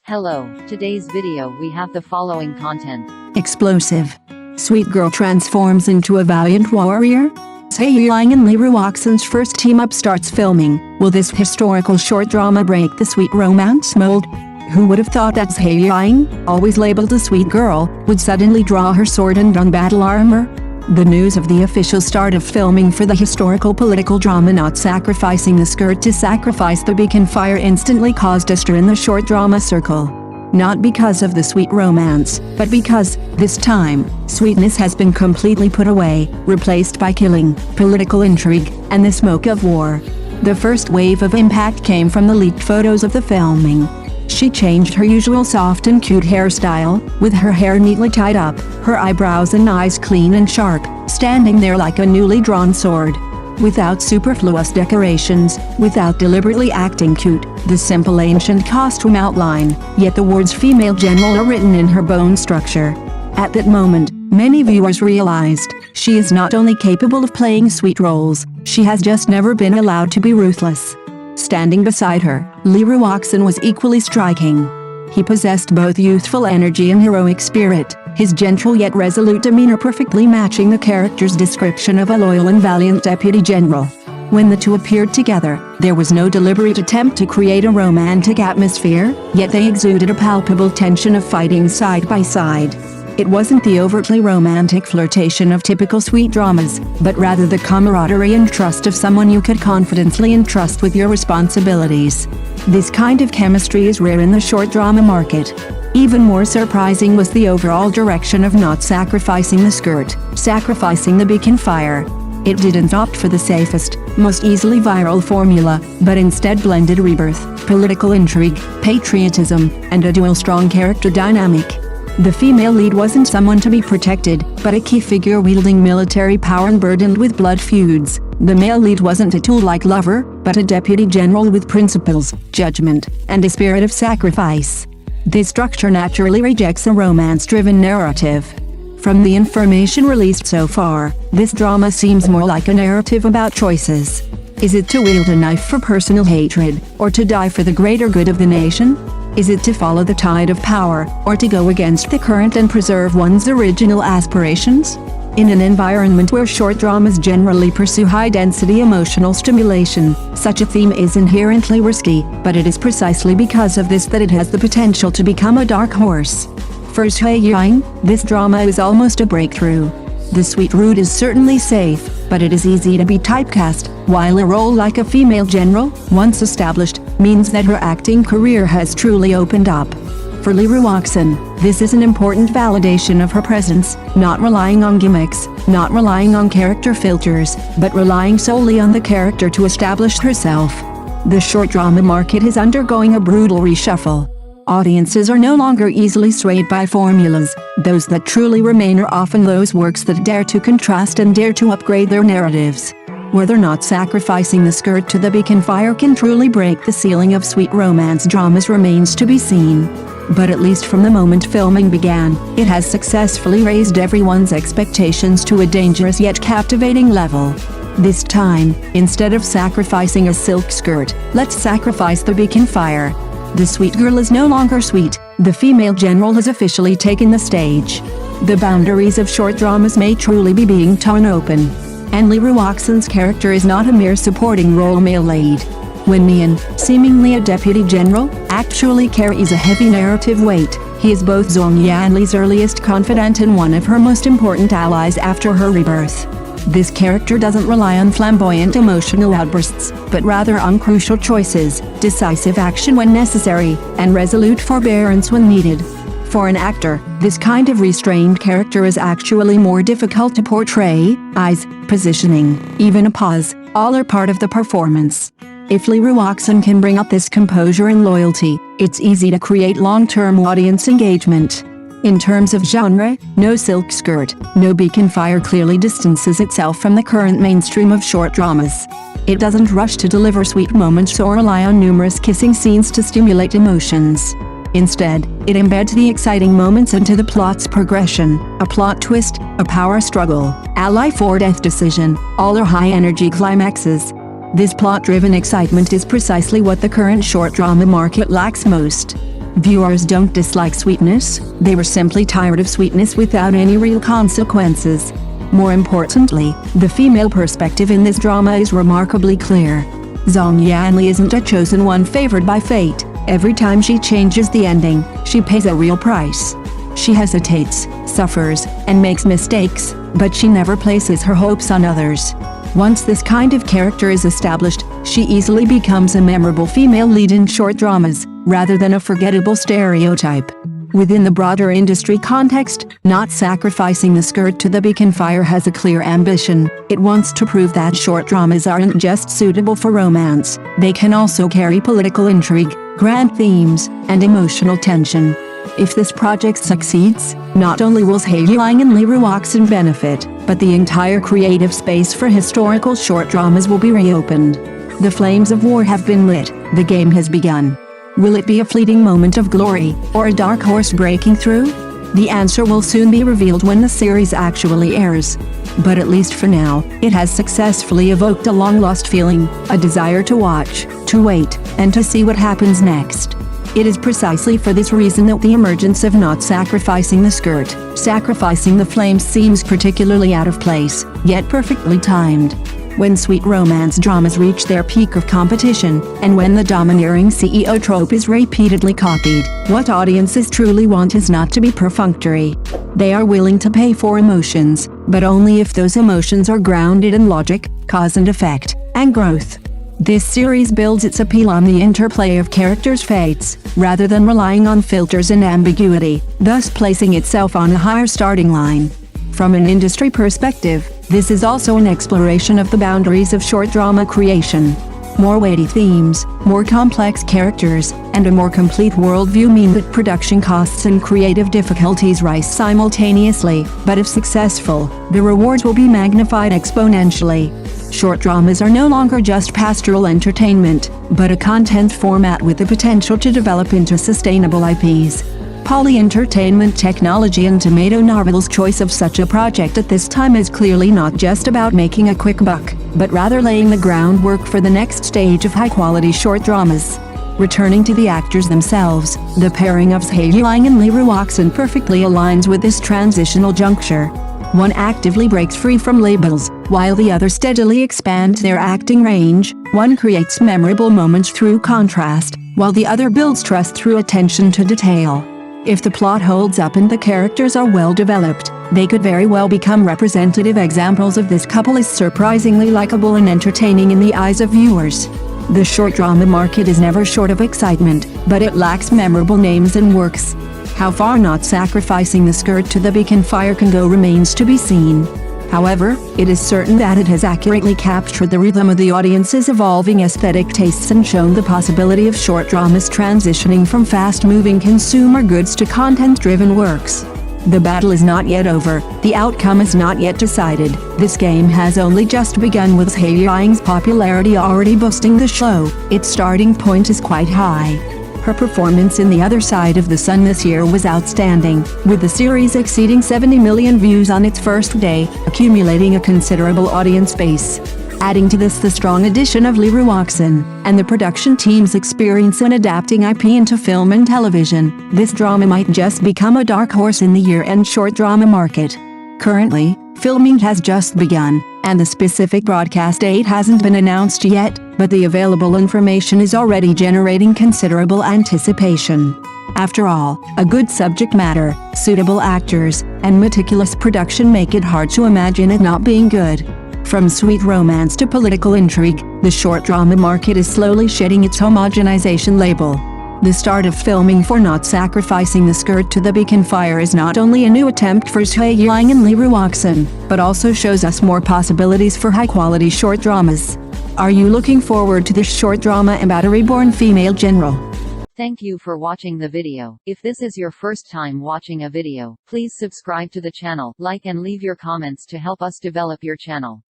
Hello, today's video we have the following content. Explosive. Sweet girl transforms into a valiant warrior? Zhai Yiying and Ruoxun's first team-up starts filming. Will this historical short drama break the sweet romance mold? Who would have thought that Zhai Yiying, always labeled a sweet girl, would suddenly draw her sword and don battle armor? The news of the official start of filming for the historical political drama Not Sacrificing the Skirt to Sacrifice the Beacon Fire instantly caused a stir in the short drama circle. Not because of the sweet romance, but because, this time, sweetness has been completely put away, replaced by killing, political intrigue, and the smoke of war. The first wave of impact came from the leaked photos of the filming. She changed her usual soft and cute hairstyle, with her hair neatly tied up, her eyebrows and eyes clean and sharp, standing there like a newly drawn sword. Without superfluous decorations, without deliberately acting cute, the simple ancient costume outline, yet the words female general are written in her bone structure. At that moment, many viewers realized, she is not only capable of playing sweet roles, she has just never been allowed to be ruthless. Standing beside her, Ruoxun was equally striking. He possessed both youthful energy and heroic spirit, his gentle yet resolute demeanor perfectly matching the character's description of a loyal and valiant deputy general. When the two appeared together, there was no deliberate attempt to create a romantic atmosphere, yet they exuded a palpable tension of fighting side by side. It wasn't the overtly romantic flirtation of typical sweet dramas, but rather the camaraderie and trust of someone you could confidently entrust with your responsibilities. This kind of chemistry is rare in the short drama market. Even more surprising was the overall direction of Not Sacrificing the Skirt, Sacrificing the Beacon Fire. It didn't opt for the safest, most easily viral formula, but instead blended rebirth, political intrigue, patriotism, and a dual strong character dynamic. The female lead wasn't someone to be protected, but a key figure wielding military power and burdened with blood feuds. The male lead wasn't a tool-like lover, but a deputy general with principles, judgment, and a spirit of sacrifice. This structure naturally rejects a romance-driven narrative. From the information released so far, this drama seems more like a narrative about choices. Is it to wield a knife for personal hatred, or to die for the greater good of the nation? Is it to follow the tide of power, or to go against the current and preserve one's original aspirations? In an environment where short dramas generally pursue high-density emotional stimulation, such a theme is inherently risky, but it is precisely because of this that it has the potential to become a dark horse. For Zhai Yiying, this drama is almost a breakthrough. The sweet route is certainly safe, but it is easy to be typecast, while a role like a female general, once established, means that her acting career has truly opened up. For Ruoxun, this is an important validation of her presence, not relying on gimmicks, not relying on character filters, but relying solely on the character to establish herself. The short drama market is undergoing a brutal reshuffle. Audiences are no longer easily swayed by formulas. Those that truly remain are often those works that dare to contrast and dare to upgrade their narratives. Whether Not Sacrificing the Skirt to the Beacon Fire can truly break the ceiling of sweet romance dramas remains to be seen. But at least from the moment filming began, it has successfully raised everyone's expectations to a dangerous yet captivating level. This time, instead of sacrificing a silk skirt, let's sacrifice the Beacon Fire. The sweet girl is no longer sweet, the female general has officially taken the stage. The boundaries of short dramas may truly be being torn open. And Ruoxun's character is not a mere supporting role male lead. When Mian, seemingly a deputy general, actually carries a heavy narrative weight, he is both Zhong Yanli's earliest confidant and one of her most important allies after her rebirth. This character doesn't rely on flamboyant emotional outbursts, but rather on crucial choices, decisive action when necessary, and resolute forbearance when needed. For an actor, this kind of restrained character is actually more difficult to portray. Eyes, positioning, even a pause, all are part of the performance. If Ruoxun can bring up this composure and loyalty, it's easy to create long-term audience engagement. In terms of genre, no silk skirt, no Beacon Fire clearly distances itself from the current mainstream of short dramas. It doesn't rush to deliver sweet moments or rely on numerous kissing scenes to stimulate emotions. Instead, it embeds the exciting moments into the plot's progression, a plot twist, a power struggle, ally for death decision, all are high-energy climaxes. This plot-driven excitement is precisely what the current short drama market lacks most. Viewers don't dislike sweetness, they were simply tired of sweetness without any real consequences. More importantly, the female perspective in this drama is remarkably clear. Zhang Yiying isn't a chosen one favored by fate. Every time she changes the ending, she pays a real price. She hesitates, suffers, and makes mistakes, but she never places her hopes on others. Once this kind of character is established, she easily becomes a memorable female lead in short dramas, rather than a forgettable stereotype. Within the broader industry context, Not Sacrificing the Skirt to the Beacon Fire has a clear ambition. It wants to prove that short dramas aren't just suitable for romance, they can also carry political intrigue, grand themes, and emotional tension. If this project succeeds, not only will Zhai Yiying and Ruoxun benefit, but the entire creative space for historical short dramas will be reopened. The flames of war have been lit, the game has begun. Will it be a fleeting moment of glory, or a dark horse breaking through? The answer will soon be revealed when the series actually airs. But at least for now, it has successfully evoked a long-lost feeling, a desire to watch, to wait, and to see what happens next. It is precisely for this reason that the emergence of Not Sacrificing the Skirt, Sacrificing the Flames seems particularly out of place, yet perfectly timed. When sweet romance dramas reach their peak of competition, and when the domineering CEO trope is repeatedly copied, what audiences truly want is not to be perfunctory. They are willing to pay for emotions, but only if those emotions are grounded in logic, cause and effect, and growth. This series builds its appeal on the interplay of characters' fates, rather than relying on filters and ambiguity, thus placing itself on a higher starting line. From an industry perspective, this is also an exploration of the boundaries of short drama creation. More weighty themes, more complex characters, and a more complete worldview mean that production costs and creative difficulties rise simultaneously, but if successful, the rewards will be magnified exponentially. Short dramas are no longer just pastoral entertainment, but a content format with the potential to develop into sustainable IPs. Poly Entertainment Technology and Tomato Marvel's choice of such a project at this time is clearly not just about making a quick buck, but rather laying the groundwork for the next stage of high-quality short dramas. Returning to the actors themselves, the pairing of Zhai Yiying and Ruoxun perfectly aligns with this transitional juncture. One actively breaks free from labels, while the other steadily expands their acting range. One creates memorable moments through contrast, while the other builds trust through attention to detail. If the plot holds up and the characters are well developed, they could very well become representative examples of this couple as surprisingly likable and entertaining in the eyes of viewers. The short drama market is never short of excitement, but it lacks memorable names and works. How far Not Sacrificing the Skirt to the Beacon Fire can go remains to be seen. However, it is certain that it has accurately captured the rhythm of the audience's evolving aesthetic tastes and shown the possibility of short dramas transitioning from fast-moving consumer goods to content-driven works. The battle is not yet over, the outcome is not yet decided. This game has only just begun, with Zhai Yiying's popularity already boosting the show. Its starting point is quite high. Her performance in The Other Side of the Sun this year was outstanding, with the series exceeding 70 million views on its first day, accumulating a considerable audience base. Adding to this the strong addition of Ruoxun, and the production team's experience in adapting IP into film and television, this drama might just become a dark horse in the year-end short drama market. Currently, filming has just begun, and the specific broadcast date hasn't been announced yet, but the available information is already generating considerable anticipation. After all, a good subject matter, suitable actors, and meticulous production make it hard to imagine it not being good. From sweet romance to political intrigue, the short drama market is slowly shedding its homogenization label. The start of filming for Not Sacrificing the Skirt to the Beacon Fire is not only a new attempt for Zhai Yiying and Ruoxun, but also shows us more possibilities for high-quality short dramas. Are you looking forward to this short drama about a reborn female general? Thank you for watching the video. If this is your first time watching a video, please subscribe to the channel, like and leave your comments to help us develop your channel.